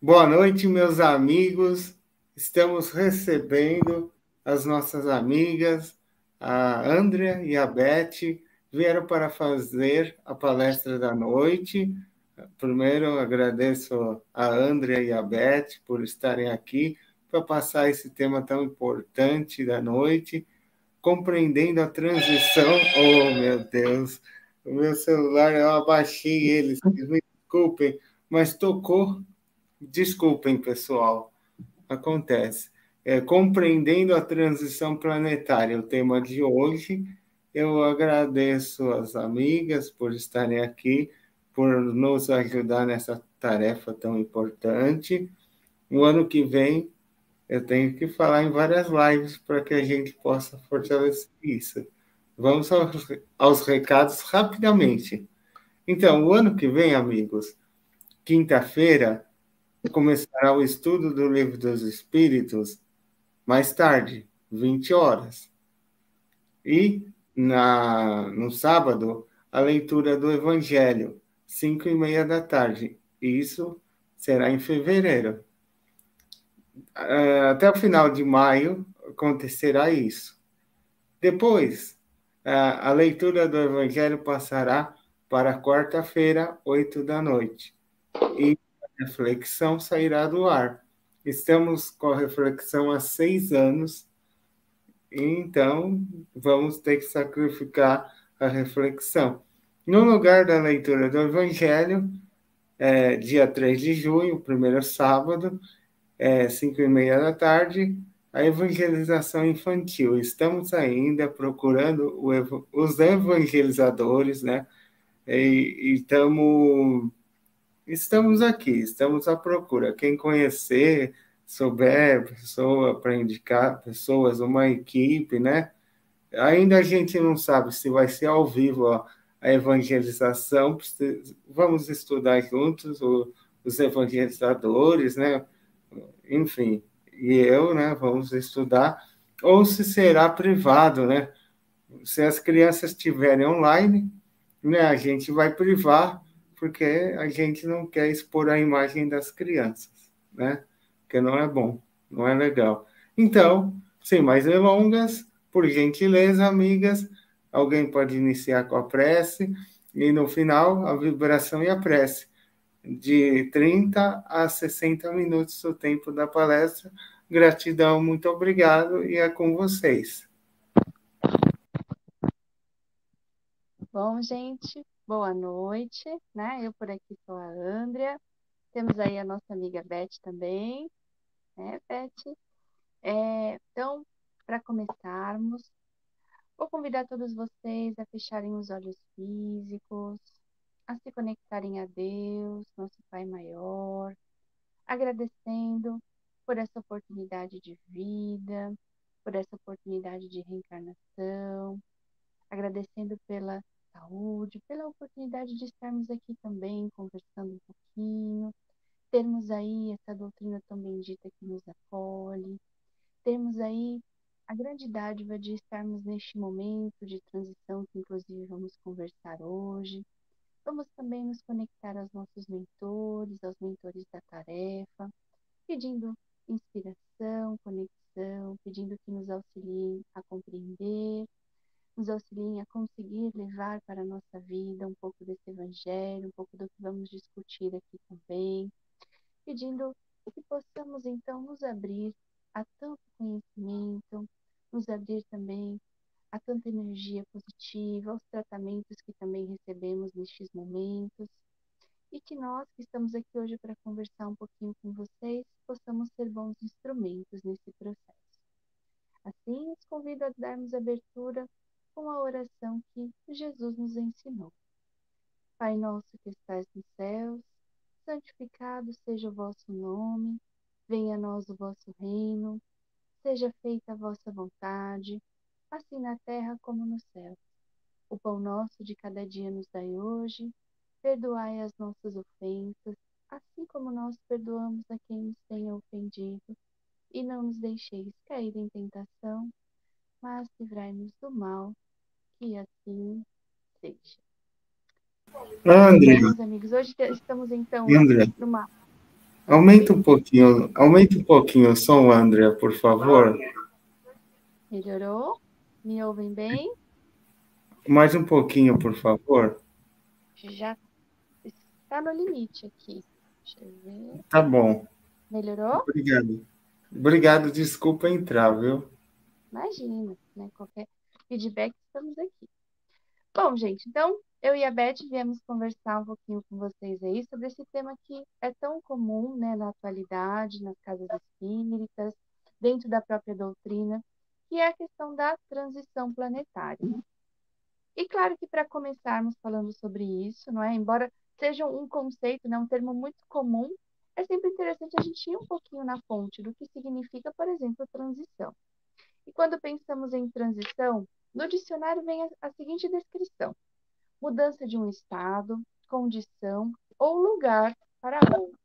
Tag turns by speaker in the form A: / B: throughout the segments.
A: Boa noite, meus amigos. Estamos recebendo as nossas amigas, a Andrea e a Beth, vieram para fazer a palestra da noite. Primeiro, agradeço a Andrea e a Beth por estarem aqui para passar esse tema tão importante da noite, compreendendo a transição. Oh, meu Deus, o meu celular, eu abaixei ele, vocês me desculpem, mas tocou. Desculpem, pessoal, acontece. Compreendendo a transição planetária, o tema de hoje. Eu agradeço as amigas por estarem aqui, por nos ajudar nessa tarefa tão importante. No ano que vem, eu tenho que falar em várias lives para que a gente possa fortalecer isso. Vamos aos recados rapidamente. Então, o ano que vem, amigos, quinta-feira, começará o estudo do Livro dos Espíritos mais tarde, 20 horas. E no sábado, a leitura do Evangelho, 5:30 da tarde. Isso será em fevereiro. Até o final de maio acontecerá isso. Depois, a leitura do Evangelho passará para quarta-feira, 8 da noite. E a reflexão sairá do ar. Estamos com a reflexão há 6 anos, então vamos ter que sacrificar a reflexão. No lugar da leitura do Evangelho, dia 3 de junho, primeiro sábado, 5:30 da tarde, a evangelização infantil. Estamos ainda procurando os evangelizadores, né? E estamos aqui, estamos à procura. Quem conhecer, souber pessoa para indicar pessoas, uma equipe, né? Ainda a gente não sabe se vai ser ao vivo a evangelização. Vamos estudar juntos os evangelizadores, né? Enfim, e eu, né? Vamos estudar. Ou se será privado, né? Se as crianças estiverem online, né, a gente vai privar, porque a gente não quer expor a imagem das crianças, né? Porque não é bom, não é legal. Então, sem mais delongas, por gentileza, amigas, alguém pode iniciar com a prece e no final a vibração e a prece. De 30 a 60 minutos o tempo da palestra. Gratidão, muito obrigado e é com vocês.
B: Bom, gente, boa noite, né? Eu por aqui sou a Andrea. Temos aí a nossa amiga Beth também, né, Beth? Então, para começarmos, vou convidar todos vocês a fecharem os olhos físicos, a se conectarem a Deus, nosso Pai Maior, agradecendo por essa oportunidade de vida, por essa oportunidade de reencarnação, agradecendo pela saúde, pela oportunidade de estarmos aqui também conversando um pouquinho, termos aí essa doutrina tão bendita que nos acolhe, termos aí a grande dádiva de estarmos neste momento de transição que inclusive vamos conversar hoje. Vamos também nos conectar aos mentores da tarefa, pedindo inspiração, conexão, pedindo que nos auxiliem a compreender, nos auxiliem a conseguir levar para a nossa vida um pouco desse evangelho, um pouco do que vamos discutir aqui também, pedindo que possamos então nos abrir a tanto conhecimento, nos abrir também a tanta energia positiva, aos tratamentos que também recebemos nestes momentos, e que nós que estamos aqui hoje para conversar um pouquinho com vocês, possamos ser bons instrumentos nesse processo. Assim, os convido a darmos abertura com a oração que Jesus nos ensinou. Pai nosso que estais nos céus, santificado seja o vosso nome, venha a nós o vosso reino, seja feita a vossa vontade, assim na terra como no céu. O pão nosso de cada dia nos dai hoje, perdoai as nossas ofensas, assim como nós perdoamos a quem nos tem ofendido, e não nos deixeis cair em tentação, mas livrai-nos do mal, que assim seja. Bom,
A: André,
B: meus amigos, hoje estamos então
A: André,
B: numa.
A: Aumenta um pouquinho o som, Andrea, por favor.
B: Melhorou? Me ouvem bem?
A: Mais um pouquinho, por favor.
B: Já está no limite aqui. Deixa eu ver.
A: Tá bom.
B: Melhorou?
A: Obrigado. Obrigado, desculpa entrar, viu?
B: Imagina, né? Qualquer feedback, estamos aqui. Bom, gente, então eu e a Beth viemos conversar um pouquinho com vocês aí sobre esse tema que é tão comum, né, na atualidade, nas casas espíritas, dentro da própria doutrina, que é a questão da transição planetária. E claro que para começarmos falando sobre isso, não é? Embora seja um conceito, né, um termo muito comum, é sempre interessante a gente ir um pouquinho na fonte do que significa, por exemplo, transição. E quando pensamos em transição, no dicionário vem a seguinte descrição: mudança de um estado, condição ou lugar para outro.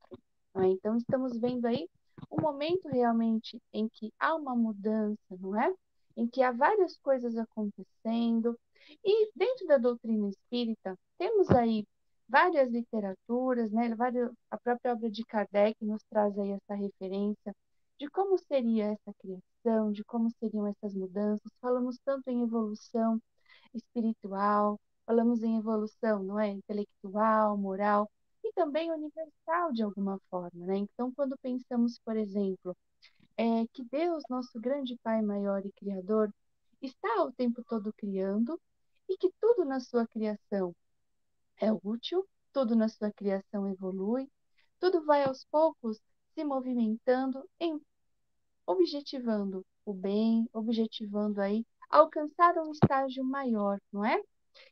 B: Não é? Então, estamos vendo aí um momento realmente em que há uma mudança, não é? Em que há várias coisas acontecendo. E dentro da doutrina espírita, temos aí várias literaturas, né? A própria obra de Kardec nos traz aí essa referência de como seria essa criação, de como seriam essas mudanças. Falamos tanto em evolução espiritual, falamos em evolução, não é? Intelectual, moral e também universal de alguma forma, né? Então, quando pensamos, por exemplo, que Deus, nosso grande Pai maior e Criador, está o tempo todo criando e que tudo na sua criação é útil, tudo na sua criação evolui, tudo vai aos poucos se movimentando em objetivando o bem, objetivando aí alcançar um estágio maior, não é?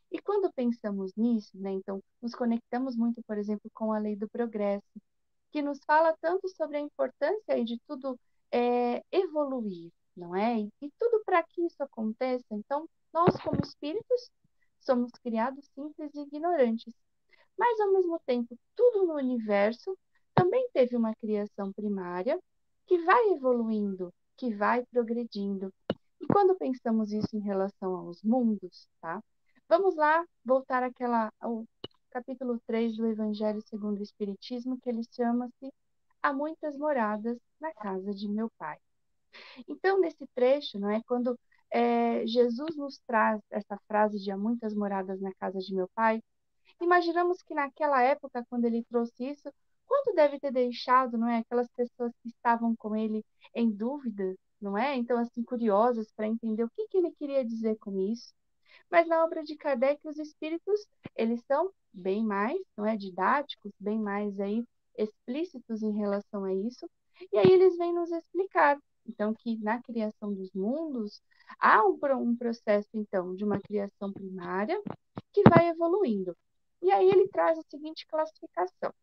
B: E quando pensamos nisso, né, então nos conectamos muito, por exemplo, com a lei do progresso, que nos fala tanto sobre a importância aí de tudo evoluir, não é? E tudo para que isso aconteça, então, nós como espíritos somos criados simples e ignorantes, mas ao mesmo tempo, tudo no universo também teve uma criação primária que vai evoluindo, que vai progredindo. E quando pensamos isso em relação aos mundos, tá? Vamos lá voltar ao capítulo 3 do Evangelho segundo o Espiritismo, que ele chama-se Há muitas moradas na casa de meu Pai. Então, nesse trecho, não é, quando Jesus nos traz essa frase de há muitas moradas na casa de meu Pai, imaginamos que naquela época, quando ele trouxe isso, quanto deve ter deixado, não é, aquelas pessoas que estavam com ele em dúvida, não é? Então, assim, curiosas para entender o que ele queria dizer com isso. Mas na obra de Kardec, os espíritos, eles são bem mais, não é, didáticos, bem mais aí explícitos em relação a isso. E aí eles vêm nos explicar, então, que na criação dos mundos há um processo, então, de uma criação primária que vai evoluindo. E aí ele traz a seguinte classificação.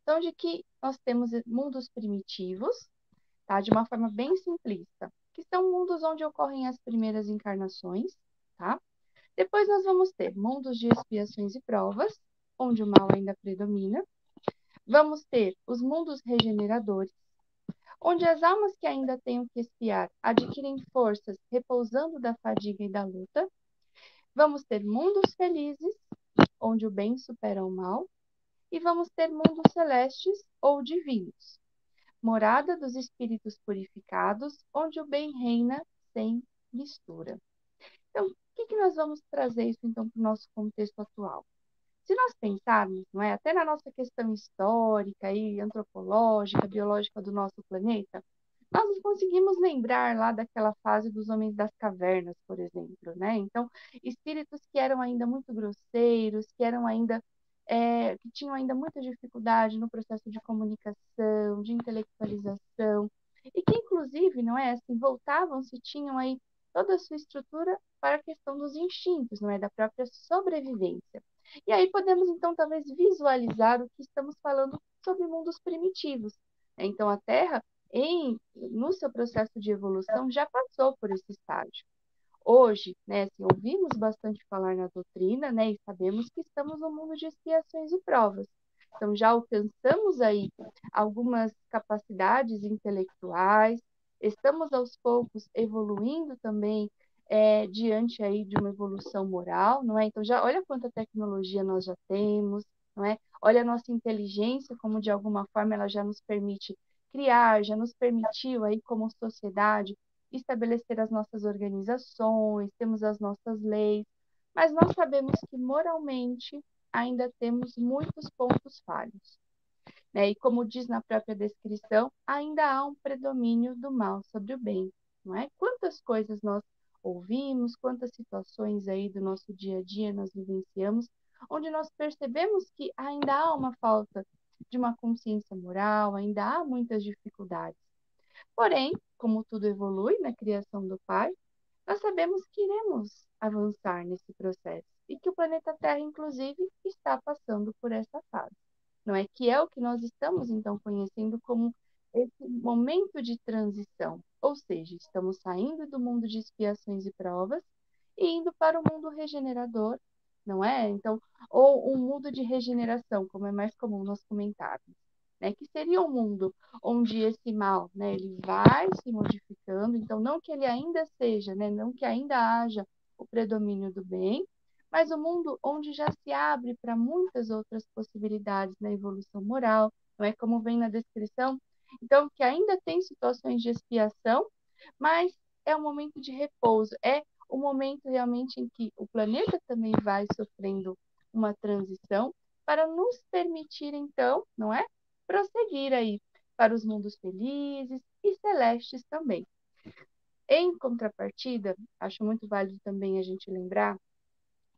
B: Então, de que nós temos mundos primitivos, tá? De uma forma bem simplista, que são mundos onde ocorrem as primeiras encarnações, tá? Depois nós vamos ter mundos de expiações e provas, onde o mal ainda predomina. Vamos ter os mundos regeneradores, onde as almas que ainda têm o que expiar adquirem forças repousando da fadiga e da luta. Vamos ter mundos felizes, onde o bem supera o mal. E vamos ter mundos celestes ou divinos, morada dos espíritos purificados, onde o bem reina sem mistura. Então, o que nós vamos trazer isso então para o nosso contexto atual? Se nós pensarmos, não é, até na nossa questão histórica e antropológica, biológica do nosso planeta, nós não conseguimos lembrar lá daquela fase dos homens das cavernas, por exemplo, né? Então, espíritos que eram ainda muito grosseiros, que eram ainda que tinham ainda muita dificuldade no processo de comunicação, de intelectualização, e que inclusive, não é assim, voltavam-se, tinham aí toda a sua estrutura para a questão dos instintos, não é, da própria sobrevivência. E aí podemos então talvez visualizar o que estamos falando sobre mundos primitivos. Então a Terra no seu processo de evolução, já passou por esse estágio. Hoje, né, assim, ouvimos bastante falar na doutrina, né, e sabemos que estamos no mundo de expiações e provas. Então, já alcançamos aí algumas capacidades intelectuais, estamos aos poucos evoluindo também diante aí de uma evolução moral, não é? Então, já olha quanta tecnologia nós já temos, não é? Olha a nossa inteligência, como de alguma forma ela já nos permite criar, já nos permitiu aí como sociedade estabelecer as nossas organizações, temos as nossas leis, mas nós sabemos que moralmente ainda temos muitos pontos falhos, né? E como diz na própria descrição, ainda há um predomínio do mal sobre o bem, não é? Quantas coisas nós ouvimos, quantas situações aí do nosso dia a dia nós vivenciamos, onde nós percebemos que ainda há uma falta de uma consciência moral, ainda há muitas dificuldades. Porém, como tudo evolui na criação do Pai, nós sabemos que iremos avançar nesse processo e que o planeta Terra, inclusive, está passando por essa fase, não é? Que é o que nós estamos, então, conhecendo como esse momento de transição, ou seja, estamos saindo do mundo de expiações e provas e indo para o mundo regenerador, não é? Então, ou um mundo de regeneração, como é mais comum nós comentarmos, né? Que seria um mundo onde esse mal, né, ele vai se modificando, então não que ele ainda seja, né, não que ainda haja o predomínio do bem, mas um mundo onde já se abre para muitas outras possibilidades na evolução moral, não é como vem na descrição, então que ainda tem situações de expiação, mas é um momento de repouso, é o momento realmente em que o planeta também vai sofrendo uma transição para nos permitir então, não é, prosseguir aí para os mundos felizes e celestes também. Em contrapartida, acho muito válido também a gente lembrar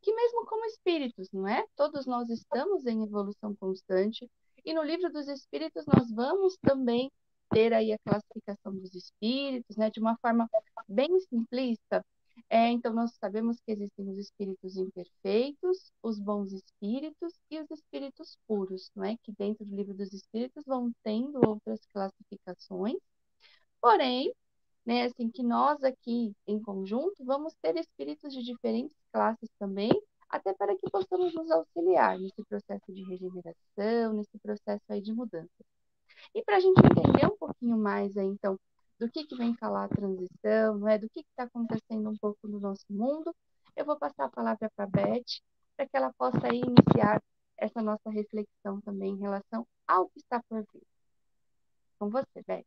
B: que mesmo como espíritos, não é? Todos nós estamos em evolução constante e no livro dos espíritos nós vamos também ter aí a classificação dos espíritos, né? De uma forma bem simplista. Então nós sabemos que existem os espíritos imperfeitos, os bons espíritos e os espíritos puros, não é? Que dentro do livro dos espíritos vão tendo outras classificações. Porém, né, assim, que nós aqui, em conjunto, vamos ter espíritos de diferentes classes também, até para que possamos nos auxiliar nesse processo de regeneração, nesse processo aí de mudança. E para a gente entender um pouquinho mais aí, então, do que vem falar a transição, não é? Do que está acontecendo um pouco no nosso mundo, eu vou passar a palavra para a Beth, para que ela possa aí iniciar essa nossa reflexão também em relação ao que está por vir. Com você, Beth.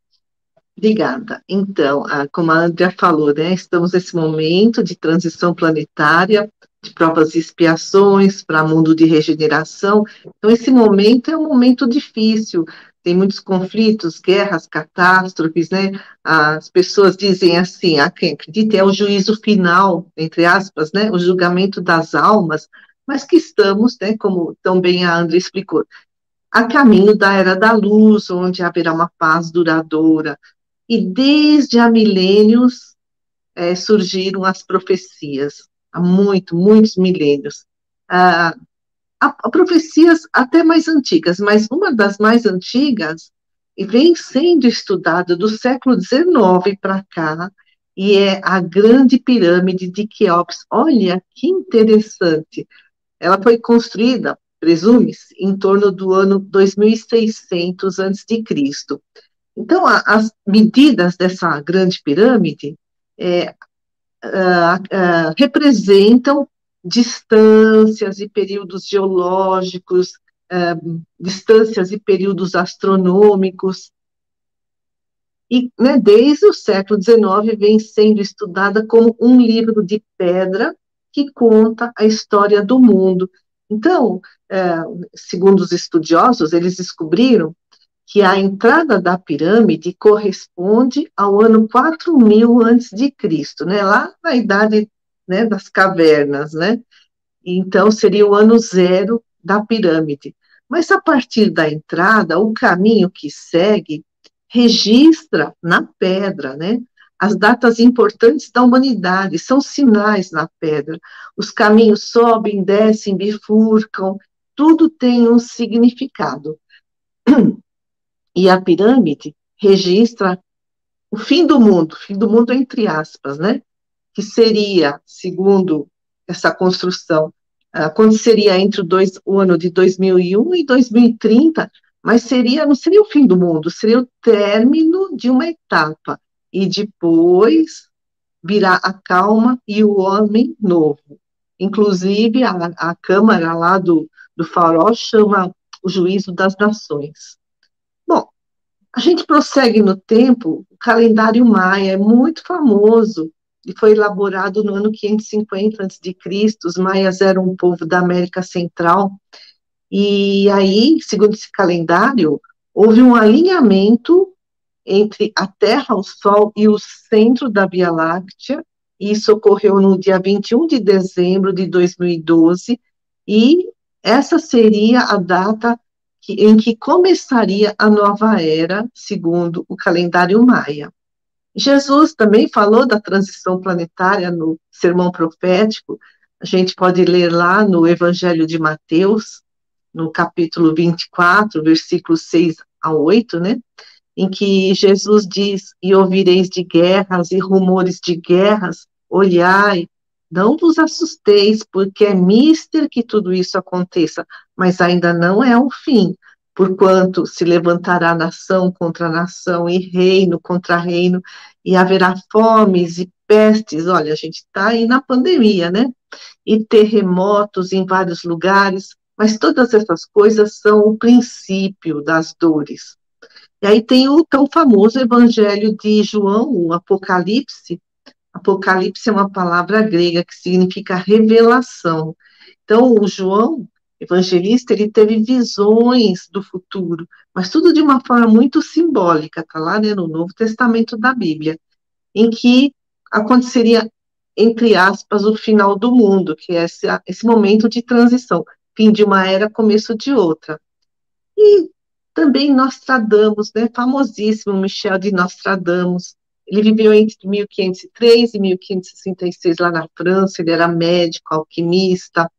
C: Obrigada. Então, como a Andrea falou, né, estamos nesse momento de transição planetária, de provas e expiações para mundo de regeneração. Então, esse momento é um momento difícil, tem muitos conflitos, guerras, catástrofes, né? As pessoas dizem assim, quem acredita é o juízo final, entre aspas, né, o julgamento das almas, mas que estamos, né, como também a Andrea explicou, a caminho da era da luz, onde haverá uma paz duradoura. E desde há milênios surgiram as profecias, há muitos milênios. Há profecias até mais antigas, mas uma das mais antigas vem sendo estudada do século XIX para cá, e é a Grande Pirâmide de Quéops. Olha que interessante. Ela foi construída, presume-se, em torno do ano 2600 a.C. Então, as medidas dessa grande pirâmide representam distâncias e períodos geológicos, distâncias e períodos astronômicos. E, né, desde o século XIX vem sendo estudada como um livro de pedra que conta a história do mundo. Então, segundo os estudiosos, eles descobriram que a entrada da pirâmide corresponde ao ano 4000 a.C., né, lá na idade, né, das cavernas, né? Então, seria o ano zero da pirâmide. Mas, a partir da entrada, o caminho que segue registra na pedra, né, as datas importantes da humanidade, são sinais na pedra. Os caminhos sobem, descem, bifurcam, tudo tem um significado. E a pirâmide registra o fim do mundo entre aspas, né? Que seria, segundo essa construção, aconteceria entre o ano de 2001 e 2030, mas não seria o fim do mundo, seria o término de uma etapa, e depois virá a calma e o homem novo. Inclusive, a Câmara lá do do Faraó chama o juízo das nações. Bom, a gente prossegue no tempo, o calendário maia é muito famoso, e foi elaborado no ano 550 a.C. Os maias eram um povo da América Central, e aí, segundo esse calendário, houve um alinhamento entre a Terra, o Sol e o centro da Via Láctea. Isso ocorreu no dia 21 de dezembro de 2012, e essa seria a data em que começaria a nova era, segundo o calendário maia. Jesus também falou da transição planetária no Sermão Profético. A gente pode ler lá no Evangelho de Mateus, no capítulo 24, versículos 6 a 8, né? Em que Jesus diz: e ouvireis de guerras e rumores de guerras, olhai, não vos assusteis, porque é mister que tudo isso aconteça, mas ainda não é o fim, porquanto se levantará nação contra nação, e reino contra reino, e haverá fomes e pestes. Olha, a gente está aí na pandemia, né? E terremotos em vários lugares, mas todas essas coisas são o princípio das dores. E aí tem o tão famoso Evangelho de João, o Apocalipse. Apocalipse é uma palavra grega que significa revelação. Então, o João, evangelista, ele teve visões do futuro, mas tudo de uma forma muito simbólica, está lá, né, no Novo Testamento da Bíblia, em que aconteceria, entre aspas, o final do mundo, que é esse momento de transição, fim de uma era, começo de outra. E também Nostradamus, né, famosíssimo Michel de Nostradamus. Ele viveu entre 1503 e 1566 lá na França, ele era médico, alquimista.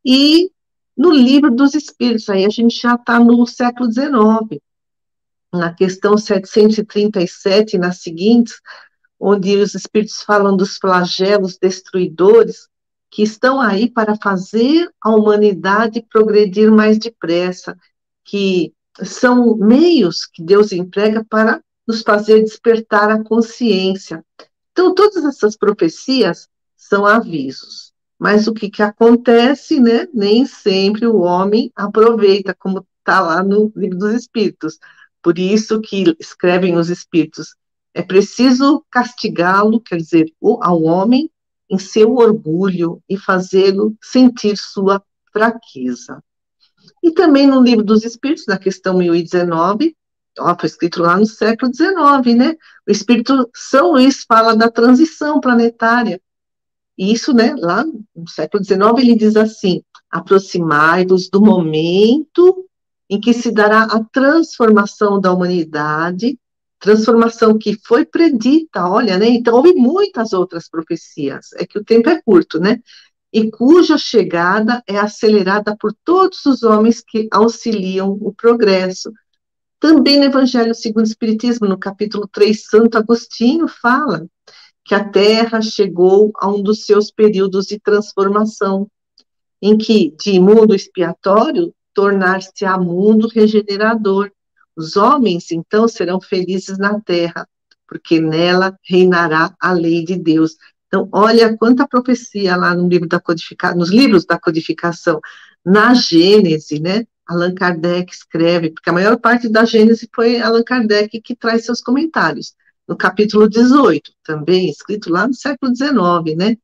C: E no Livro dos Espíritos, aí a gente já está no século XIX, na questão 737 e nas seguintes, onde os espíritos falam dos flagelos destruidores que estão aí para fazer a humanidade progredir mais depressa, que são meios que Deus emprega para nos fazer despertar a consciência. Então, todas essas profecias são avisos. Mas o que acontece, né? Nem sempre o homem aproveita, como está lá no Livro dos Espíritos. Por isso que escrevem os Espíritos: é preciso castigá-lo, quer dizer, ao homem, em seu orgulho e fazê-lo sentir sua fraqueza. E também no Livro dos Espíritos, na questão 1019, foi escrito lá no século XIX, né? O Espírito São Luís fala da transição planetária. E isso, né, lá no século XIX, ele diz assim: aproximai-vos do momento em que se dará a transformação da humanidade, transformação que foi predita, olha, né? Então, houve muitas outras profecias, é que o tempo é curto, né? E cuja chegada é acelerada por todos os homens que auxiliam o progresso. Também no Evangelho segundo o Espiritismo, no capítulo 3, Santo Agostinho fala que a Terra chegou a um dos seus períodos de transformação, em que, de mundo expiatório, tornar-se-á mundo regenerador. Os homens, então, serão felizes na Terra, porque nela reinará a lei de Deus. Então, olha quanta profecia lá no livro nos livros da codificação. Na Gênese, né, Allan Kardec escreve, porque a maior parte da Gênese foi Allan Kardec que traz seus comentários. No capítulo 18, também escrito lá no século XIX, né,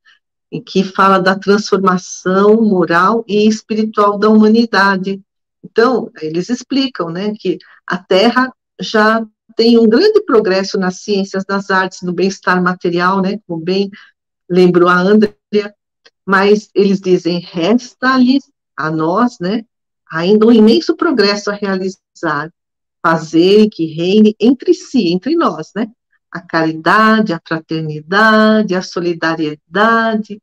C: em que fala da transformação moral e espiritual da humanidade. Então, eles explicam, né, que a Terra já tem um grande progresso nas ciências, nas artes, no bem-estar material, né, como bem lembrou a Andrea, mas eles dizem: resta-lhes a nós, né, ainda um imenso progresso a realizar, fazer que reine entre si, entre nós, né, a caridade, a fraternidade, a solidariedade.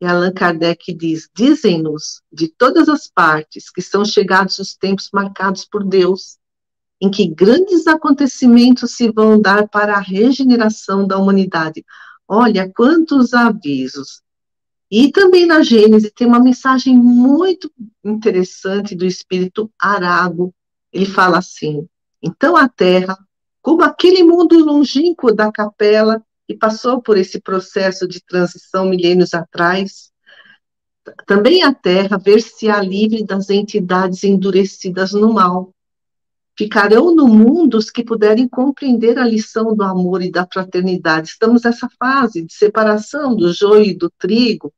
C: E Allan Kardec diz: dizem-nos de todas as partes que são chegados os tempos marcados por Deus, em que grandes acontecimentos se vão dar para a regeneração da humanidade. Olha quantos avisos. E também na Gênesis tem uma mensagem muito interessante do Espírito Arago. Ele fala assim: então a Terra, como aquele mundo longínquo da Capela, que passou por esse processo de transição milênios atrás, também a terra ver-se-á livre das entidades endurecidas no mal. Ficarão no mundo os que puderem compreender a lição do amor e da fraternidade. Estamos nessa fase de separação do joio e do trigo.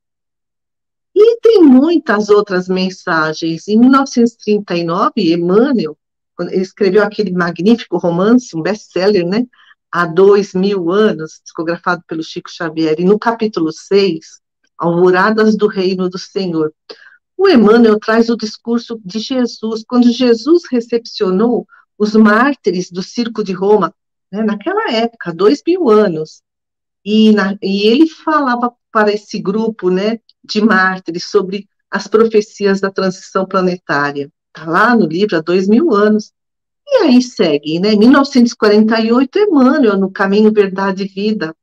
C: E tem muitas outras mensagens. Em 1939, Emmanuel, quando ele escreveu aquele magnífico romance, um best-seller, né? Há 2000 anos, psicografado pelo Chico Xavier, e no capítulo 6, Alvoradas do Reino do Senhor, o Emmanuel traz o discurso de Jesus, quando Jesus recepcionou os mártires do circo de Roma, né, naquela época, 2000 anos, e ele falava para esse grupo, né, de mártires sobre as profecias da transição planetária. Está lá no livro há 2000 anos. E aí segue, né, 1948, Emmanuel, no Caminho, Verdade e Vida,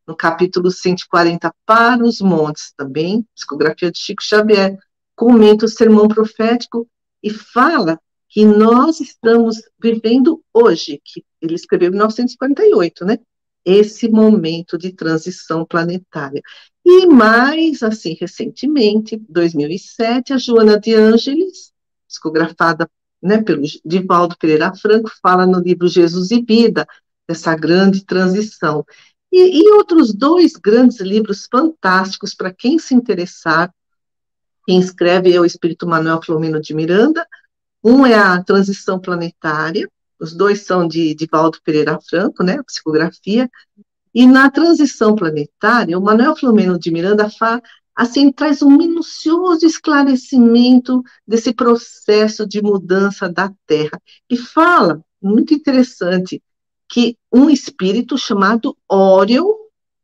C: no capítulo 140, Para os Montes, também, psicografia de Chico Xavier, comenta o sermão profético e fala que nós estamos vivendo hoje, que ele escreveu em 1948, né? Esse momento de transição planetária. E mais, assim, recentemente, 2007, a Joana de Ângeles, psicografada, né, pelo Divaldo Pereira Franco, fala no livro Jesus e Vida, dessa grande transição. E outros 2 grandes livros fantásticos para quem se interessar. Quem escreve é o Espírito Manuel Filomeno de Miranda. Um é a Transição Planetária, os 2 são de Divaldo Pereira Franco, né, psicografia. E na Transição Planetária, o Manuel Filomeno de Miranda assim, traz um minucioso esclarecimento desse processo de mudança da Terra. E fala, muito interessante, que um espírito chamado Orion,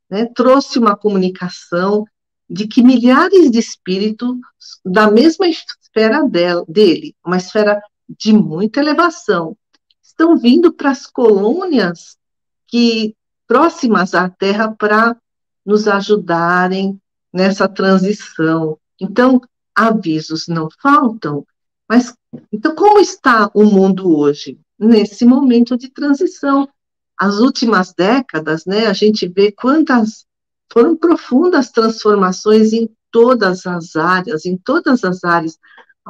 C: né, trouxe uma comunicação de que milhares de espíritos da mesma esfera dele, uma esfera de muita elevação, estão vindo para as colônias próximas à Terra para nos ajudarem nessa transição. Então, avisos não faltam, mas então como está o mundo hoje? Nesse momento de transição. As últimas décadas, né, a gente vê quantas foram profundas transformações em todas as áreas,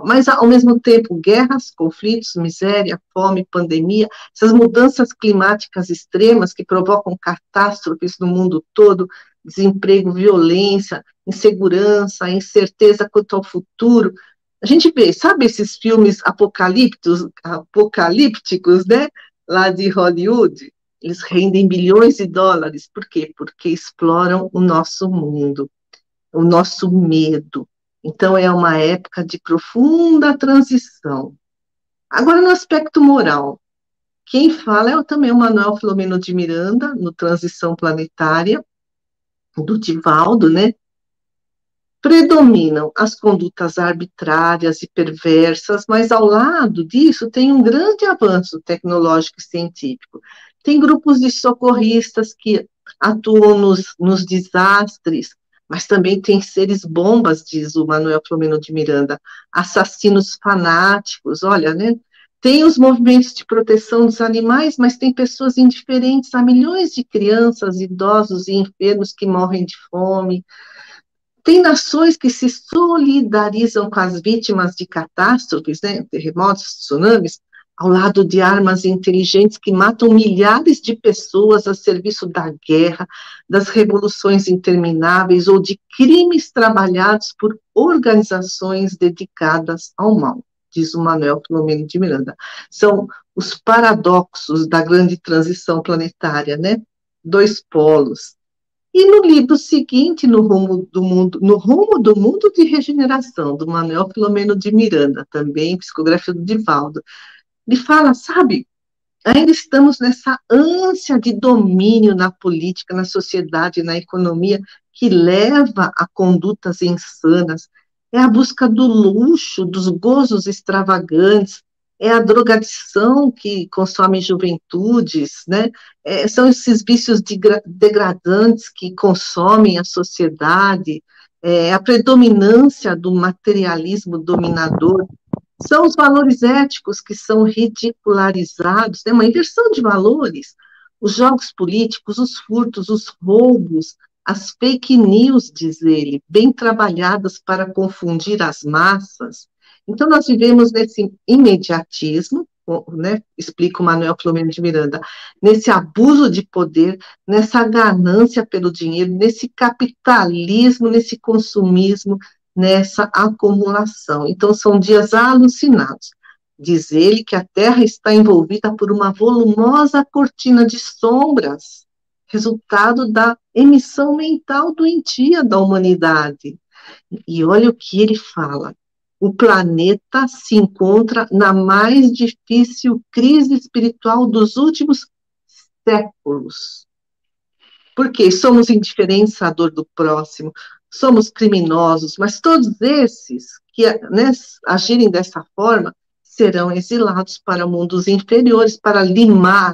C: mas ao mesmo tempo guerras, conflitos, miséria, fome, pandemia, essas mudanças climáticas extremas que provocam catástrofes no mundo todo, desemprego, violência, insegurança, incerteza quanto ao futuro. A gente vê, sabe esses filmes apocalípticos, né, lá de Hollywood? Eles rendem bilhões de dólares. Por quê? Porque exploram o nosso mundo, o nosso medo. Então, é uma época de profunda transição. Agora, no aspecto moral, quem fala é também o Manuel Filomeno de Miranda, no Transição Planetária, do Divaldo, né? Predominam as condutas arbitrárias e perversas, mas ao lado disso tem um grande avanço tecnológico e científico. Tem grupos de socorristas que atuam nos desastres, mas também tem seres bombas, diz o Manuel Filomeno de Miranda, assassinos fanáticos, olha, né? Tem os movimentos de proteção dos animais, mas tem pessoas indiferentes a milhões de crianças, idosos e enfermos que morrem de fome. Tem nações que se solidarizam com as vítimas de catástrofes, né, terremotos, tsunamis, ao lado de armas inteligentes que matam milhares de pessoas a serviço da guerra, das revoluções intermináveis ou de crimes trabalhados por organizações dedicadas ao mal, diz o Manuel Filomeno de Miranda. São os paradoxos da grande transição planetária, né? 2 polos. E no livro seguinte, No Rumo do Mundo de Regeneração, do Manuel Filomeno de Miranda, também psicografia do Divaldo, ele fala, sabe, ainda estamos nessa ânsia de domínio na política, na sociedade, na economia, que leva a condutas insanas. É a busca do luxo, dos gozos extravagantes, é a drogadição que consome juventudes, né? São esses vícios degradantes que consomem a sociedade, a predominância do materialismo dominador, são os valores éticos que são ridicularizados, né? Uma inversão de valores, os jogos políticos, os furtos, os roubos, as fake news, diz ele, bem trabalhadas para confundir as massas. Então, nós vivemos nesse imediatismo, né, explica o Manuel Filomeno de Miranda, nesse abuso de poder, nessa ganância pelo dinheiro, nesse capitalismo, nesse consumismo, nessa acumulação. Então, são dias alucinados. Diz ele que a Terra está envolvida por uma volumosa cortina de sombras, resultado da emissão mental doentia da humanidade. E olha o que ele fala. O planeta se encontra na mais difícil crise espiritual dos últimos séculos. Porque somos indiferentes à dor do próximo, somos criminosos, mas todos esses que, né, agirem dessa forma serão exilados para mundos inferiores, para limar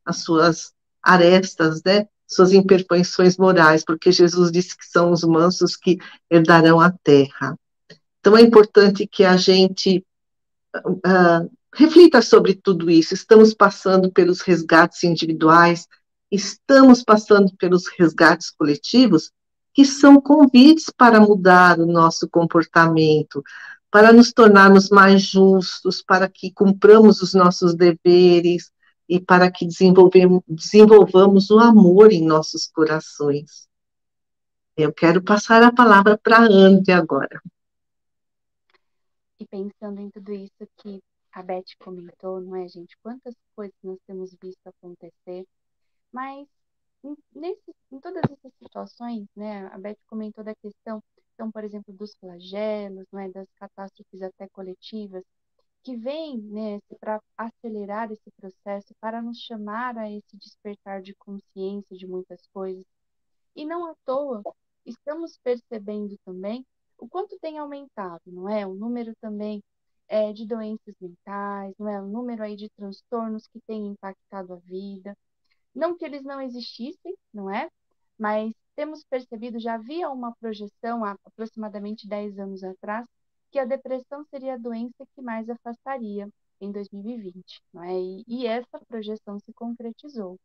C: as suas arestas, né, suas imperfeições morais, porque Jesus disse que são os mansos que herdarão a terra. Então é importante que a gente reflita sobre tudo isso. Estamos passando pelos resgates individuais, estamos passando pelos resgates coletivos, que são convites para mudar o nosso comportamento, para nos tornarmos mais justos, para que cumpramos os nossos deveres e para que desenvolvamos o amor em nossos corações. Eu quero passar a palavra para a André agora.
B: E pensando em tudo isso que a Beth comentou, não é, gente? Quantas coisas nós temos visto acontecer, mas em todas essas situações, né, a Beth comentou da questão, então, por exemplo, dos flagelos, não é, das catástrofes até coletivas, que vêm, né, para acelerar esse processo, para nos chamar a esse despertar de consciência de muitas coisas. E não à toa, estamos percebendo também o quanto tem aumentado, não é? O número também de doenças mentais, não é? O número aí de transtornos que têm impactado a vida. Não que eles não existissem, não é? Mas temos percebido, já havia uma projeção há aproximadamente 10 anos atrás, que a depressão seria a doença que mais afastaria em 2020, não é? E essa projeção se concretizou,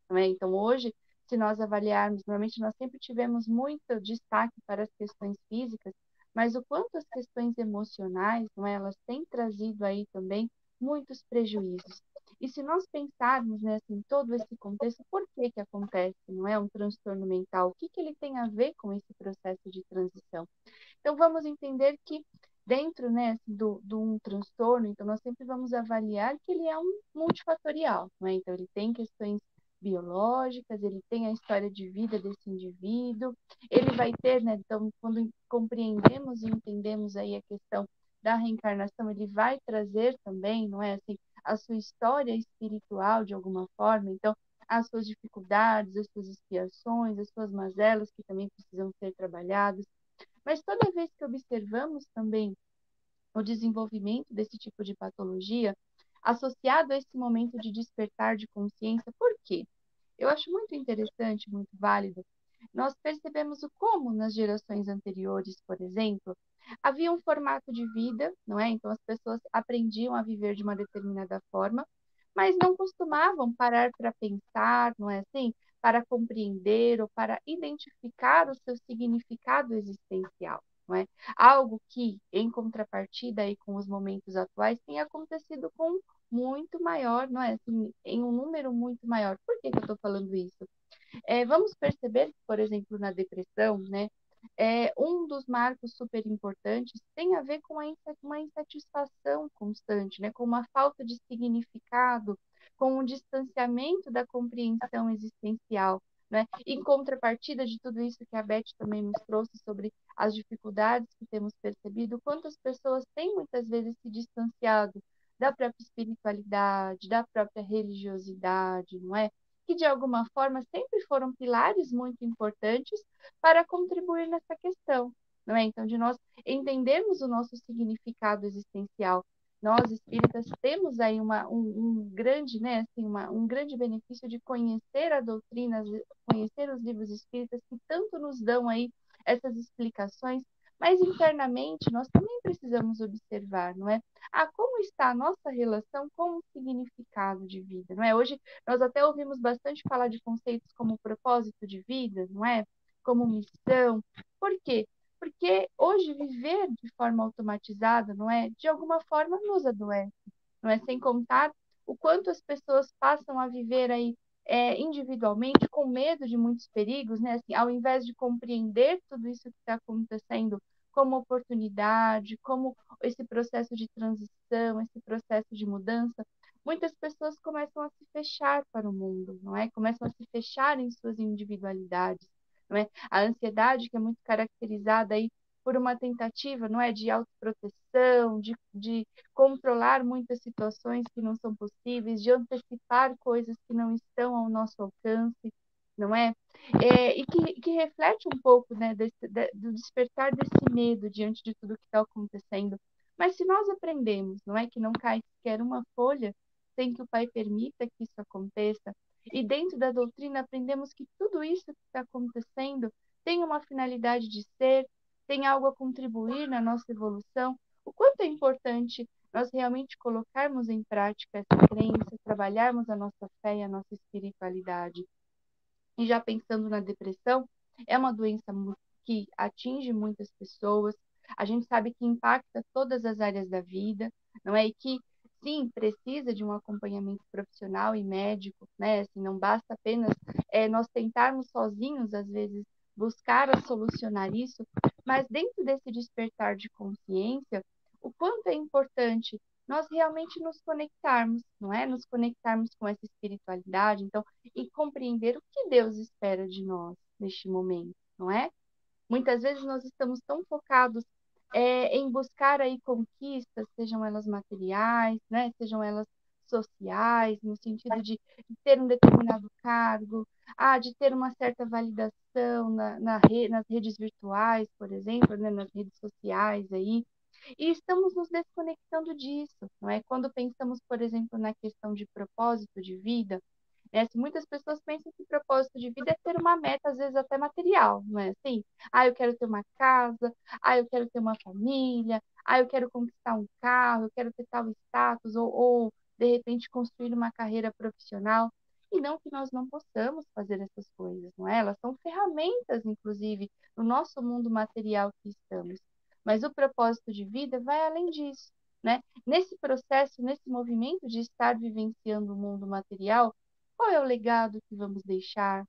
B: não é? Então, hoje, se nós avaliarmos, normalmente nós sempre tivemos muito destaque para as questões físicas, mas o quanto as questões emocionais, não é? Elas têm trazido aí também muitos prejuízos. E se nós pensarmos, né, assim, todo esse contexto, por que que acontece, não é, um transtorno mental? O que que ele tem a ver com esse processo de transição? Então, vamos entender que dentro, né, do um transtorno, então nós sempre vamos avaliar que ele é um multifatorial, não é? Então, ele tem questões biológicas, ele tem a história de vida desse indivíduo, ele vai ter, né, então, quando compreendemos e entendemos aí a questão da reencarnação, ele vai trazer também, não é, assim, a sua história espiritual de alguma forma, então, as suas dificuldades, as suas expiações, as suas mazelas que também precisam ser trabalhadas. Mas toda vez que observamos também o desenvolvimento desse tipo de patologia, associado a esse momento de despertar de consciência, por quê? Eu acho muito interessante, muito válido. Nós percebemos o como nas gerações anteriores, por exemplo, havia um formato de vida, não é? Então as pessoas aprendiam a viver de uma determinada forma, mas não costumavam parar para pensar, não é assim? Para compreender ou para identificar o seu significado existencial, não é? Algo que, em contrapartida aí com os momentos atuais, tem acontecido com muito maior, não é? Assim, em um número muito maior. Por que que eu estou falando isso? Vamos perceber que, por exemplo, na depressão, né? Um dos marcos super importantes tem a ver com uma insatisfação constante, né? Com uma falta de significado, com um distanciamento da compreensão existencial, né? Em contrapartida de tudo isso que a Beth também nos trouxe sobre as dificuldades que temos percebido, quantas pessoas têm muitas vezes se distanciado da própria espiritualidade, da própria religiosidade, não é? Que de alguma forma sempre foram pilares muito importantes para contribuir nessa questão, não é? Então, de nós entendermos o nosso significado existencial. Nós, espíritas, temos aí um grande, né, assim, um grande benefício de conhecer a doutrina, conhecer os livros espíritas que tanto nos dão aí essas explicações, mas internamente nós também precisamos observar, não é? Como está a nossa relação com o significado de vida, não é? Hoje nós até ouvimos bastante falar de conceitos como propósito de vida, não é? como missão. Por quê? Porque hoje viver de forma automatizada, não é? De alguma forma nos adoece, não é? Sem contar o quanto as pessoas passam a viver aí individualmente com medo de muitos perigos, né? Assim, ao invés de compreender tudo isso que está acontecendo como oportunidade, como esse processo de transição, esse processo de mudança, muitas pessoas começam a se fechar para o mundo, não é? Começam a se fechar em suas individualidades, não é? A ansiedade, que é muito caracterizada aí por uma tentativa, não é, de autoproteção, de controlar muitas situações que não são possíveis, de antecipar coisas que não estão ao nosso alcance, não é? E que reflete um pouco, né, do despertar desse medo diante de tudo que está acontecendo. Mas se nós aprendemos, não é, que não cai sequer uma folha sem que o Pai permita que isso aconteça, e dentro da doutrina aprendemos que tudo isso que está acontecendo tem uma finalidade de ser, tem algo a contribuir na nossa evolução, o quanto é importante nós realmente colocarmos em prática essa crença, trabalharmos a nossa fé e a nossa espiritualidade. E já pensando na depressão, é uma doença que atinge muitas pessoas. A gente sabe que impacta todas as áreas da vida, não é? E que, sim, precisa de um acompanhamento profissional e médico, né? Assim, não basta apenas nós tentarmos sozinhos, às vezes, buscar a solucionar isso, mas dentro desse despertar de consciência, o quanto é importante nós realmente nos conectarmos, não é? Nos conectarmos com essa espiritualidade. Então, e compreender o que Deus espera de nós neste momento, não é? Muitas vezes nós estamos tão focados em buscar aí conquistas, sejam elas materiais, né? Sejam elas sociais, no sentido de ter um determinado cargo, de ter uma certa validação nas redes virtuais, por exemplo, né? Nas redes sociais aí, e estamos nos desconectando disso, não é? Quando pensamos, por exemplo, na questão de propósito de vida, né? Se muitas pessoas pensam que propósito de vida é ter uma meta, às vezes até material, não é assim? Eu quero ter uma casa, eu quero ter uma família, eu quero conquistar um carro, eu quero ter tal status, ou de repente construir uma carreira profissional. E não que nós não possamos fazer essas coisas, não é? Elas são ferramentas, inclusive, no nosso mundo material que estamos. Mas o propósito de vida vai além disso, né? Nesse processo, nesse movimento de estar vivenciando o mundo material, qual é o legado que vamos deixar?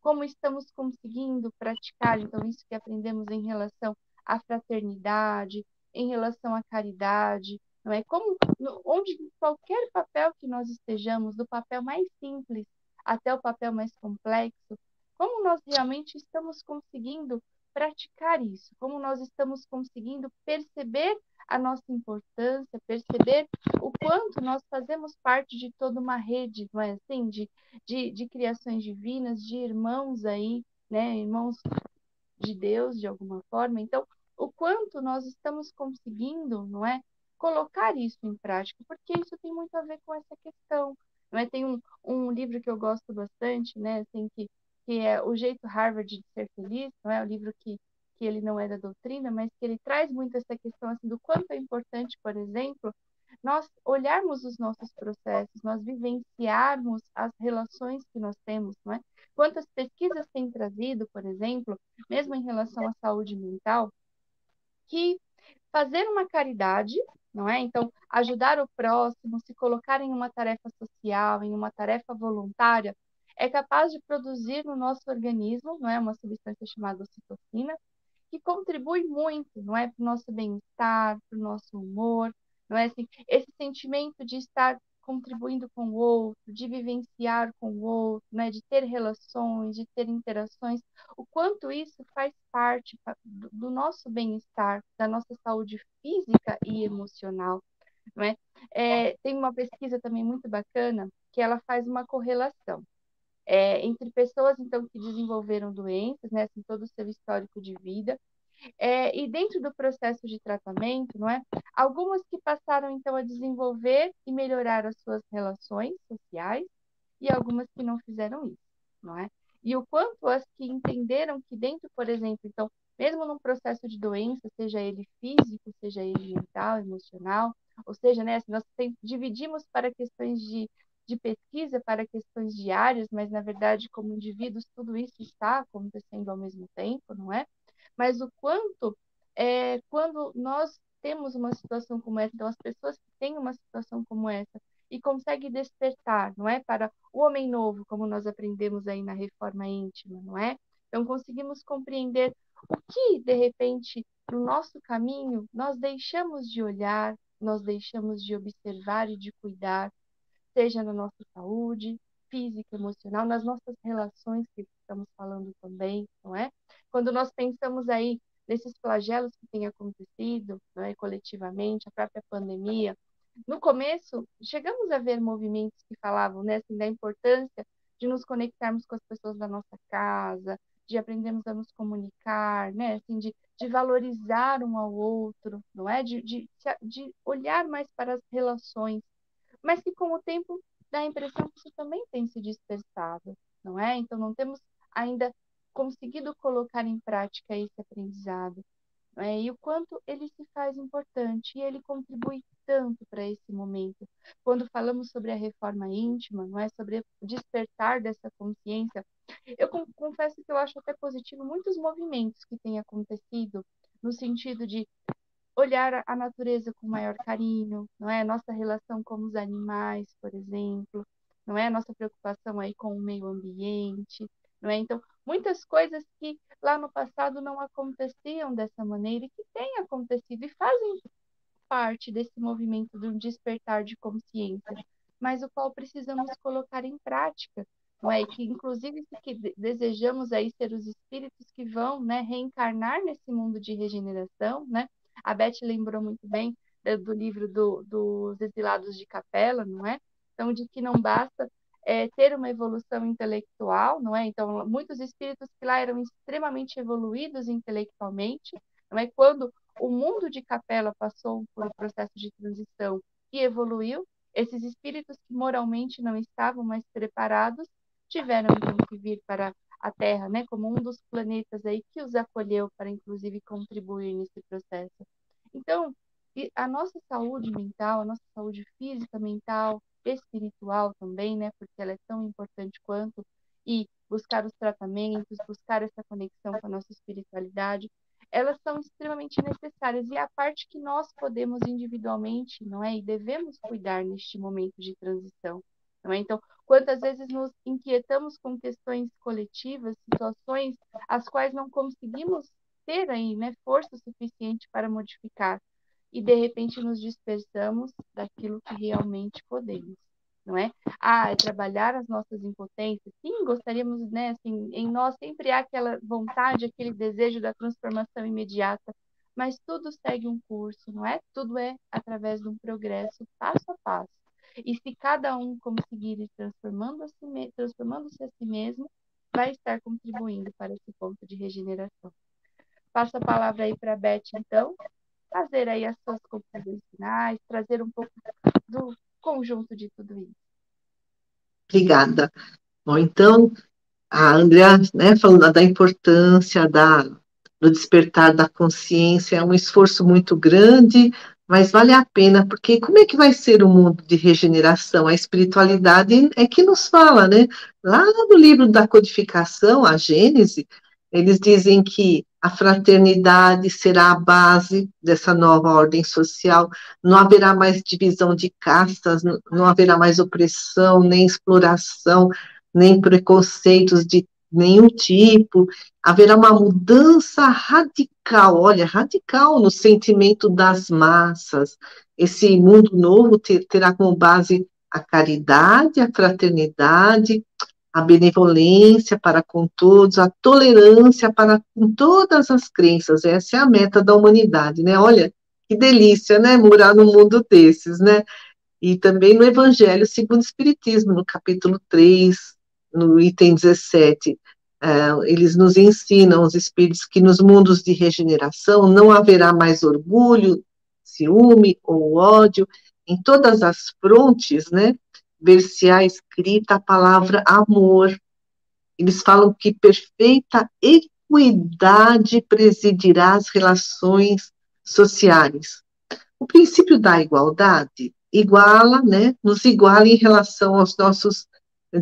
B: Como estamos conseguindo praticar, então, isso que aprendemos em relação à fraternidade, em relação à caridade, não é? Como, onde qualquer papel que nós estejamos, do papel mais simples até o papel mais complexo, como nós realmente estamos conseguindo praticar isso? Como nós estamos conseguindo perceber a nossa importância, perceber o quanto nós fazemos parte de toda uma rede, não é assim? De criações divinas, de irmãos aí, né? Irmãos de Deus, de alguma forma. Então, o quanto nós estamos conseguindo, não é? Colocar isso em prática, porque isso tem muito a ver com essa questão, não é? Tem um livro que eu gosto bastante, né? Assim, que é O Jeito Harvard de Ser Feliz, não é? O livro que ele não é da doutrina, mas que ele traz muito essa questão assim, do quanto é importante, por exemplo, nós olharmos os nossos processos, nós vivenciarmos as relações que nós temos, não é? Quantas pesquisas têm trazido, por exemplo, mesmo em relação à saúde mental, que fazer uma caridade, não é? Então, ajudar o próximo, se colocar em uma tarefa social, em uma tarefa voluntária, é capaz de produzir no nosso organismo, não é, uma substância chamada ocitocina, que contribui muito, não é, para o nosso bem-estar, para o nosso humor, não é assim, esse sentimento de estar contribuindo com o outro, de vivenciar com o outro, né, de ter relações, de ter interações, o quanto isso faz parte do nosso bem-estar, da nossa saúde física e emocional, não é? Tem uma pesquisa também muito bacana que ela faz uma correlação entre pessoas então que desenvolveram doenças, né, assim, todo o seu histórico de vida, e dentro do processo de tratamento, não é? Algumas que passaram então a desenvolver e melhorar as suas relações sociais e algumas que não fizeram isso, não é? E o quanto as que entenderam que dentro, por exemplo, então, mesmo num processo de doença, seja ele físico, seja ele mental, emocional, ou seja, né, assim, nós dividimos para questões de pesquisa para questões diárias, mas na verdade, como indivíduos, tudo isso está acontecendo ao mesmo tempo, não é? Mas o quanto quando nós temos uma situação como essa, então as pessoas que têm uma situação como essa e conseguem despertar, não é, para o homem novo, como nós aprendemos aí na reforma íntima, não é? Então conseguimos compreender o que, de repente, no nosso caminho, nós deixamos de olhar, nós deixamos de observar e de cuidar, seja na nossa saúde física, emocional, nas nossas relações que estamos falando também, não é? Quando nós pensamos aí nesses flagelos que têm acontecido, não é, coletivamente, a própria pandemia, no começo, chegamos a ver movimentos que falavam, né, assim, da importância de nos conectarmos com as pessoas da nossa casa, de aprendermos a nos comunicar, né, assim, de valorizar um ao outro, não é? De olhar mais para as relações, mas que com o tempo dá a impressão que isso também tem se dispersado, não é? Então não temos ainda conseguido colocar em prática esse aprendizado, não é? E o quanto ele se faz importante e ele contribui tanto para esse momento. Quando falamos sobre a reforma íntima, não é, sobre o despertar dessa consciência, eu confesso que eu acho até positivo muitos movimentos que têm acontecido no sentido de olhar a natureza com maior carinho, não é? Nossa relação com os animais, por exemplo, não é? Nossa preocupação aí com o meio ambiente, não é? Então, muitas coisas que lá no passado não aconteciam dessa maneira e que têm acontecido e fazem parte desse movimento de um despertar de consciência, mas o qual precisamos colocar em prática, não é? E que, inclusive, que desejamos aí ser os espíritos que vão, né, reencarnar nesse mundo de regeneração, né? A Beth lembrou muito bem do livro dos Exilados de Capela, não é? Então, de que não basta ter uma evolução intelectual, não é? Então, muitos espíritos que lá eram extremamente evoluídos intelectualmente, não é? Quando o mundo de Capela passou por um processo de transição e evoluiu, esses espíritos que moralmente não estavam mais preparados tiveram então que vir para a Terra, né, como um dos planetas aí que os acolheu para inclusive contribuir nesse processo. Então, a nossa saúde mental, a nossa saúde física, mental, espiritual também, né, porque ela é tão importante quanto, e buscar os tratamentos, buscar essa conexão com a nossa espiritualidade, elas são extremamente necessárias e é a parte que nós podemos individualmente, não é, e devemos cuidar neste momento de transição, não é? Então, quantas vezes nos inquietamos com questões coletivas, situações as quais não conseguimos ter aí, né, força suficiente para modificar e de repente nos dispersamos daquilo que realmente podemos, não é? É trabalhar as nossas impotências. Sim, gostaríamos, né, assim, em nós sempre há aquela vontade, aquele desejo da transformação imediata, mas tudo segue um curso, não é? Tudo é através de um progresso passo a passo. E se cada um conseguir ir transformando-se a si mesmo, vai estar contribuindo para esse ponto de regeneração. Passo a palavra aí para a Beth, então, fazer aí as suas conclusões finais, trazer um pouco do conjunto de tudo isso.
C: Obrigada. Bom, então, a Andrea, né, falando da importância do despertar da consciência, é um esforço muito grande, mas vale a pena, porque como é que vai ser o mundo de regeneração? A espiritualidade é que nos fala, né? Lá no livro da codificação, a Gênese, eles dizem que a fraternidade será a base dessa nova ordem social, não haverá mais divisão de castas, não haverá mais opressão, nem exploração, nem preconceitos de nenhum tipo, haverá uma mudança radical, olha, radical no sentimento das massas. Esse mundo novo terá como base a caridade, a fraternidade, a benevolência para com todos, a tolerância para com todas as crenças. Essa é a meta da humanidade, né? Olha, que delícia, né? Morar num mundo desses, né? E também no Evangelho segundo o Espiritismo, no capítulo 3, no item 17, eles nos ensinam, os espíritos, que nos mundos de regeneração não haverá mais orgulho, ciúme ou ódio, em todas as frontes, né, ver-se-á escrita a palavra amor. Eles falam que perfeita equidade presidirá as relações sociais. O princípio da igualdade iguala, né, nos iguala em relação aos nossos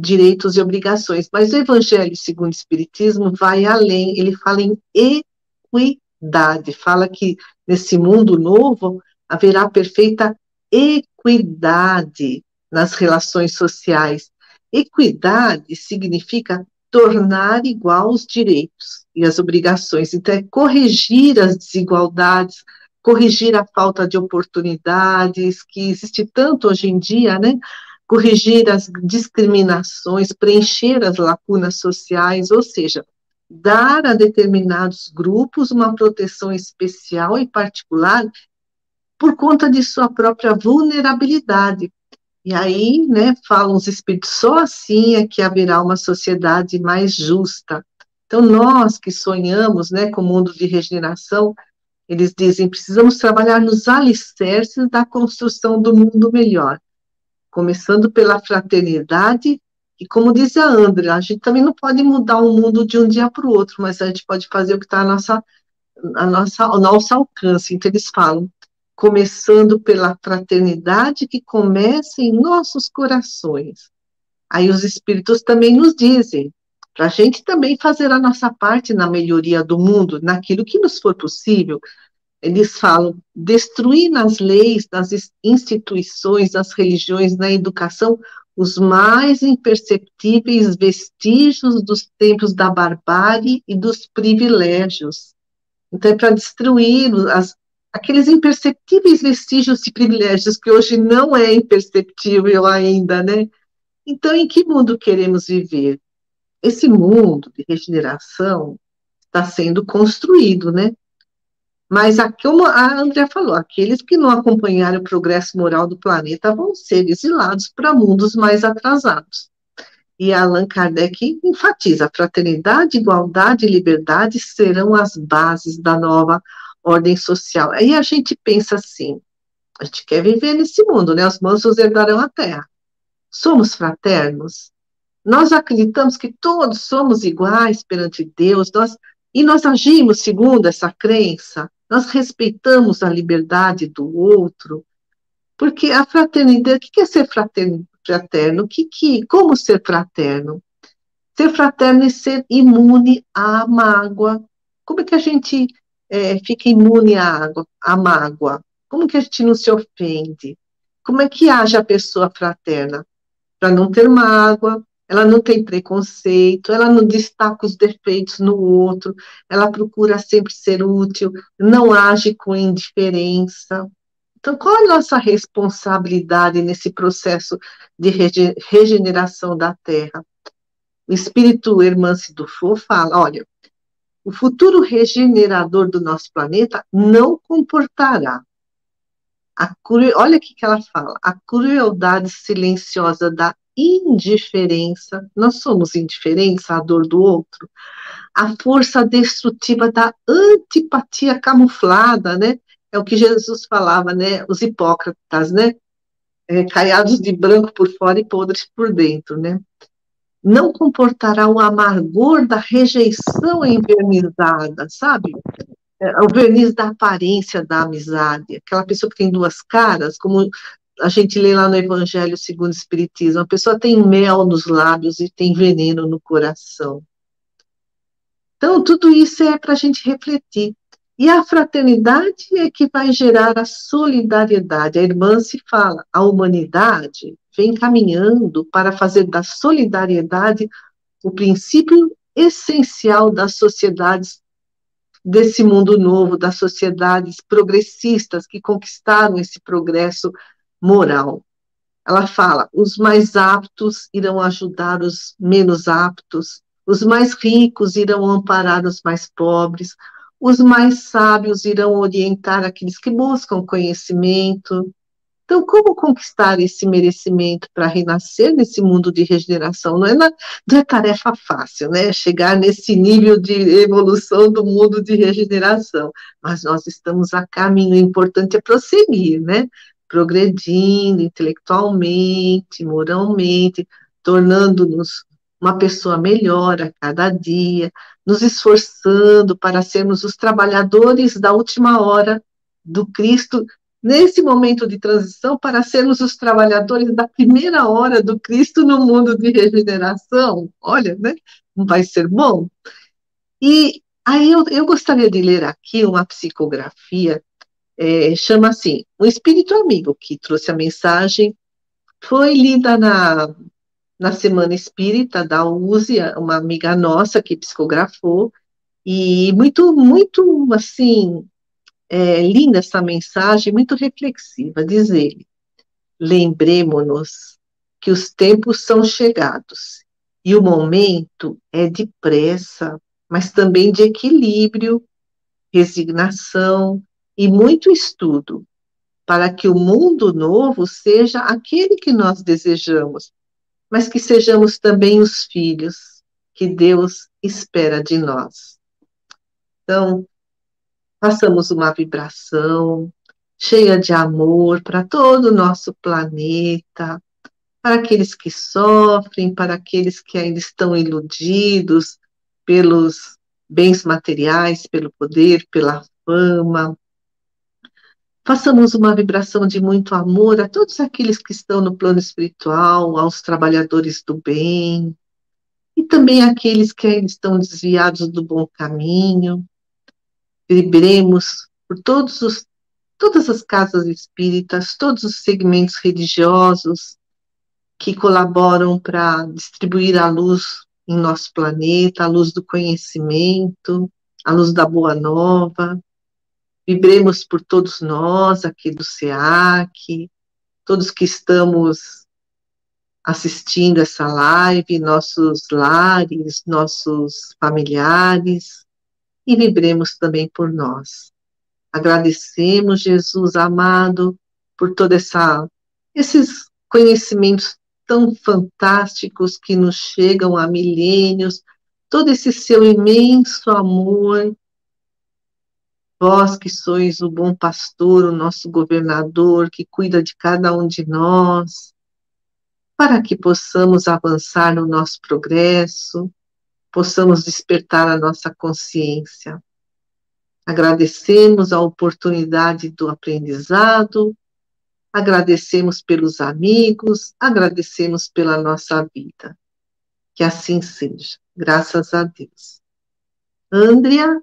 C: direitos e obrigações. Mas o Evangelho segundo o Espiritismo vai além, ele fala em equidade, fala que nesse mundo novo haverá perfeita equidade nas relações sociais. Equidade significa tornar igual os direitos e as obrigações. Então, é corrigir as desigualdades, corrigir a falta de oportunidades que existe tanto hoje em dia, né? Corrigir as discriminações, preencher as lacunas sociais, ou seja, dar a determinados grupos uma proteção especial e particular por conta de sua própria vulnerabilidade. E aí, né, falam os espíritos, só assim é que haverá uma sociedade mais justa. Então, nós que sonhamos, né, com o mundo de regeneração, eles dizem, precisamos trabalhar nos alicerces da construção do mundo melhor, começando pela fraternidade, e como diz a Andrea, a gente também não pode mudar o mundo de um dia para o outro, mas a gente pode fazer o que está ao nosso alcance. Então, eles falam, começando pela fraternidade que começa em nossos corações. Aí os espíritos também nos dizem, para a gente também fazer a nossa parte na melhoria do mundo, naquilo que nos for possível. Eles falam, destruir nas leis, nas instituições, nas religiões, na educação, os mais imperceptíveis vestígios dos tempos da barbárie e dos privilégios. Então, é para destruir aqueles imperceptíveis vestígios de privilégios que hoje não é imperceptível ainda, né? Então, em que mundo queremos viver? Esse mundo de regeneração está sendo construído, né? Mas, como a Andrea falou, aqueles que não acompanharem o progresso moral do planeta vão ser exilados para mundos mais atrasados. E Allan Kardec enfatiza, fraternidade, igualdade e liberdade serão as bases da nova ordem social. Aí a gente pensa assim, a gente quer viver nesse mundo, né? Os mansos herdarão a terra. Somos fraternos? Nós acreditamos que todos somos iguais perante Deus, e nós agimos segundo essa crença, nós respeitamos a liberdade do outro, porque a fraternidade, o que é ser fraterno? Como ser fraterno? Ser fraterno é ser imune à mágoa. Como é que a gente fica imune à mágoa? Como que a gente não se ofende? Como é que age a pessoa fraterna? Para não ter mágoa, ela não tem preconceito, ela não destaca os defeitos no outro, ela procura sempre ser útil, não age com indiferença. Então, qual é a nossa responsabilidade nesse processo de regeneração da Terra? O espírito Hermance Dufour fala, olha, o futuro regenerador do nosso planeta não comportará olha o que ela fala, a crueldade silenciosa da indiferença, nós somos indiferentes à dor do outro, a força destrutiva da antipatia camuflada, né? É o que Jesus falava, né? Os hipócritas, né? Caiados de branco por fora e podres por dentro, né? Não comportará o amargor da rejeição envernizada, sabe? O verniz da aparência da amizade, aquela pessoa que tem duas caras, como a gente lê lá no Evangelho segundo o Espiritismo, a pessoa tem mel nos lábios e tem veneno no coração. Então, tudo isso é para a gente refletir. E a fraternidade é que vai gerar a solidariedade. A irmã se fala, a humanidade vem caminhando para fazer da solidariedade o princípio essencial das sociedades desse mundo novo, das sociedades progressistas que conquistaram esse progresso moral. Ela fala, os mais aptos irão ajudar os menos aptos, os mais ricos irão amparar os mais pobres, os mais sábios irão orientar aqueles que buscam conhecimento. Então, como conquistar esse merecimento para renascer nesse mundo de regeneração? Não é tarefa fácil, né? Chegar nesse nível de evolução do mundo de regeneração. Mas nós estamos a caminho, o importante é prosseguir, né? Progredindo intelectualmente, moralmente, tornando-nos uma pessoa melhor a cada dia, nos esforçando para sermos os trabalhadores da última hora do Cristo nesse momento de transição, para sermos os trabalhadores da primeira hora do Cristo no mundo de regeneração. Olha, né? Não vai ser bom? E aí eu gostaria de ler aqui uma psicografia, chama assim, O Espírito Amigo, que trouxe a mensagem, foi lida na Semana Espírita da USE, uma amiga nossa que psicografou, e muito, muito, assim, linda essa mensagem, muito reflexiva, diz ele: lembremo-nos que os tempos são chegados, e o momento é de pressa, mas também de equilíbrio, resignação e muito estudo, para que o mundo novo seja aquele que nós desejamos, mas que sejamos também os filhos que Deus espera de nós. Então, façamos uma vibração cheia de amor para todo o nosso planeta, para aqueles que sofrem, para aqueles que ainda estão iludidos pelos bens materiais, pelo poder, pela fama. Façamos uma vibração de muito amor a todos aqueles que estão no plano espiritual, aos trabalhadores do bem, e também aqueles que ainda estão desviados do bom caminho. Vibremos por todas as casas espíritas, todos os segmentos religiosos que colaboram para distribuir a luz em nosso planeta, a luz do conhecimento, a luz da boa nova. Vibremos por todos nós aqui do SEAC, todos que estamos assistindo essa live, nossos lares, nossos familiares, e vibremos também por nós. Agradecemos, Jesus amado, por esses conhecimentos tão fantásticos que nos chegam há milênios, todo esse seu imenso amor. Vós que sois o bom pastor, o nosso governador, que cuida de cada um de nós, para que possamos avançar no nosso progresso, possamos despertar a nossa consciência. Agradecemos a oportunidade do aprendizado, agradecemos pelos amigos, agradecemos pela nossa vida. Que assim seja, graças a Deus. Andrea,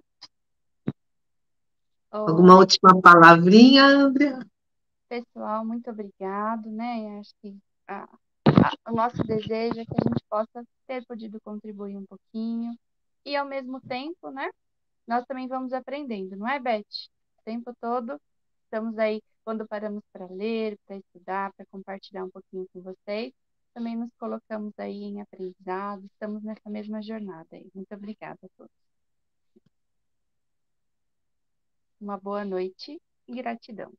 C: alguma
B: Oi,
C: última palavrinha, Andrea?
B: pessoal, muito obrigado, né? Acho que o nosso desejo é que a gente possa ter podido contribuir um pouquinho e, ao mesmo tempo, né? Nós também vamos aprendendo, não é, Beth? O tempo todo estamos aí, quando paramos para ler, para estudar, para compartilhar um pouquinho com vocês, também nos colocamos aí em aprendizado, estamos nessa mesma jornada aí. Muito obrigada a todos. Uma boa noite e gratidão.